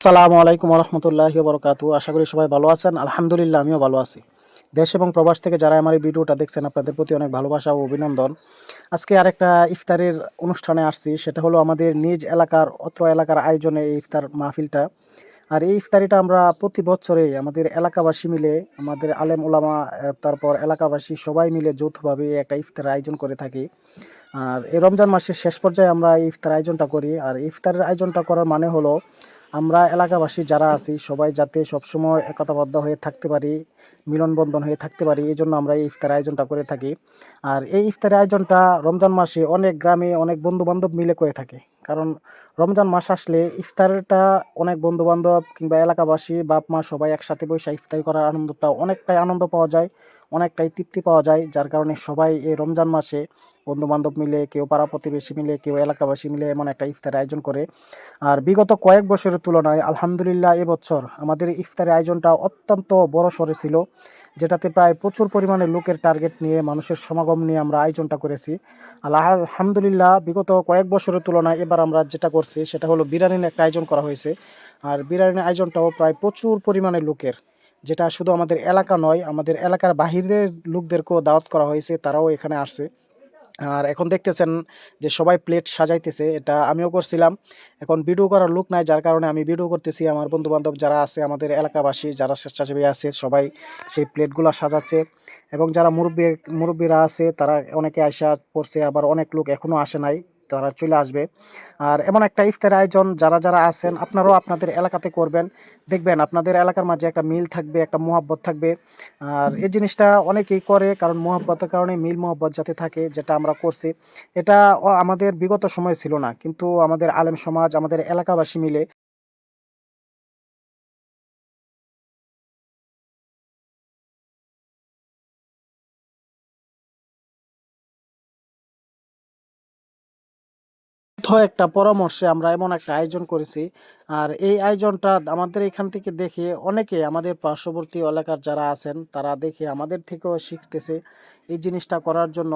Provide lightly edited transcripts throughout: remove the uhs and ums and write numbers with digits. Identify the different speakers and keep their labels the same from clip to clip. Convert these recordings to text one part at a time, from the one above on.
Speaker 1: আসসালামু আলাইকুম রহমতুল্লাহি বরকাতু। আশা করি সবাই ভালো আছেন। আলহামদুলিল্লাহ আমিও ভালো আছি। দেশ এবং প্রবাস থেকে যারা আমার এই ভিডিওটা দেখছেন আপনাদের প্রতি অনেক ভালোবাসা ও অভিনন্দন। আজকে আরেকটা ইফতারের অনুষ্ঠানে আসছি, সেটা হলো আমাদের নিজ এলাকার অত্র এলাকার আয়োজনে এই ইফতার মাহফিলটা। আর এই ইফতারিটা আমরা প্রতি বছরে আমাদের এলাকাবাসী মিলে, আমাদের আলেম ওলামা, তারপর এলাকাবাসী সবাই মিলে যৌথভাবে এই একটা ইফতার আয়োজন করে থাকি। আর এই রমজান মাসের শেষ পর্যায়ে আমরা এই ইফতার আয়োজনটা করি। আর ইফতারের আয়োজনটা করার মানে হলো আমরা এলাকাবাসী যারা আছি সবাই যাতে সবসময় একতাবদ্ধ হয়ে থাকতে পারি, মিলনবন্ধন হয়ে থাকতে পারি, এই জন্য আমরা এই ইফতার আয়োজনটা করে থাকি। আর এই ইফতারের আয়োজনটা রমজান মাসে অনেক গ্রামে অনেক বন্ধু বান্ধব মিলে করে থাকে। কারণ রমজান মাস আসলে ইফতারটা অনেক বন্ধু বান্ধব কিংবা এলাকাবাসী বাপ মা সবাই একসাথে বসে ইফতারি করার আনন্দটা অনেকটাই আনন্দ পাওয়া যায়, অনেকটাই তৃপ্তি পাওয়া যায়। যার কারণে সবাই এই রমজান মাসে বন্ধু বান্ধব মিলে, কেউ পাড়া প্রতিবেশী মিলে, কেউ এলাকাবাসী মিলে এমন একটা ইফতার আয়োজন করে। আর বিগত কয়েক বছরের তুলনায় আলহামদুলিল্লাহ এবছর আমাদের ইফতারের আয়োজনটা অত্যন্ত বড় সড়ো ছিল, যেটাতে প্রায় প্রচুর পরিমাণে লোকের টার্গেট নিয়ে, মানুষের সমাগম নিয়ে আমরা আয়োজনটা করেছি। আলহামদুলিল্লাহ বিগত কয়েক বছরের তুলনায় এবার আমরা যেটা করছি সেটা হলো বিরিয়ানির একটা আয়োজন করা হয়েছে। আর বিরিয়ানির আয়োজনটাও প্রায় প্রচুর পরিমাণে লোকের, যেটা শুধু আমাদের এলাকা নয়, আমাদের এলাকার বাহিরের লোকদেরকেও দাওয়াত করা হয়েছে, তারাও এখানে আসছে। আর এখন দেখতেছেন যে সবাই প্লেট সাজাইতেছে, এটা আমিও করছিলাম। এখন ভিডিও করার লোক নাই, যার কারণে আমি ভিডিও করতেছি। আমার বন্ধু বান্ধব যারা আছে, আমাদের এলাকাবাসী যারা স্বেচ্ছাসেবী আছে, সবাই সেই প্লেটগুলো সাজাচ্ছে। এবং যারা মুরব্বীরা আছে তারা অনেকে আইসা পড়ছে, আবার অনেক লোক এখনও আসে নাই, তারা চলে আসবে। আর এমন একটা ইফতার আয়োজন যারা যারা আছেন আপনারাও আপনাদের এলাকাতে করবেন, দেখবেন আপনাদের এলাকার মাঝে একটা মিল থাকবে, একটা মহাব্বত থাকবে। আর এই জিনিসটা অনেকেই করে, কারণ মহাব্বতের কারণে মিল মহাব্বত যাতে থাকে, যেটা আমরা করছি। এটা আমাদের বিগত সময় ছিল না, কিন্তু আমাদের আলেম সমাজ, আমাদের এলাকাবাসী মিলে একটা পরামর্শে আমরা এমন একটা আয়োজন করেছি। আর এই আয়োজনটা আমাদের এখান থেকে দেখে অনেকে, আমাদের পার্শ্ববর্তী এলাকার যারা আছেন তারা দেখে আমাদের থেকেও শিখতেছে এই জিনিসটা করার জন্য।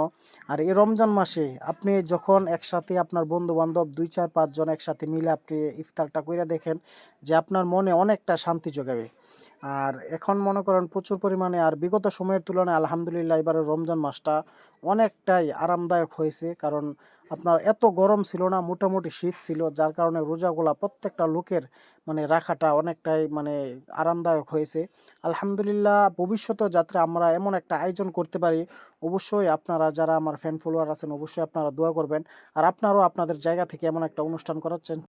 Speaker 1: আর এই রমজান মাসে আপনি যখন একসাথে আপনার বন্ধু বান্ধব 2 4 5 জন একসাথে মিলে আপনি ইফতারটা করে দেখেন, যে আপনার মনে অনেকটা শান্তি যোগাবে। আর এখন মনে করেন প্রচুর পরিমাণে, আর বিগত সময়ের তুলনায় আলহামদুলিল্লাহ এবারের রমজান মাসটা অনেকটাই আরামদায়ক হয়েছে। কারণ আপনার এত গরম ছিল না, মোটামুটি শীত ছিল, যার কারণে রোজাগুলা প্রত্যেকটা লোকের মানে রাখাটা অনেকটাই মানে আরামদায়ক হয়েছে। আলহামদুলিল্লাহ ভবিষ্যতেও যাত্রা আমরা এমন একটা আয়োজন করতে পারি, অবশ্যই আপনারা যারা আমার ফ্যান ফলোয়ার আছেন অবশ্যই আপনারা দোয়া করবেন। আর আপনারাও আপনাদের জায়গা থেকে এমন একটা অনুষ্ঠান করাচ্ছেন।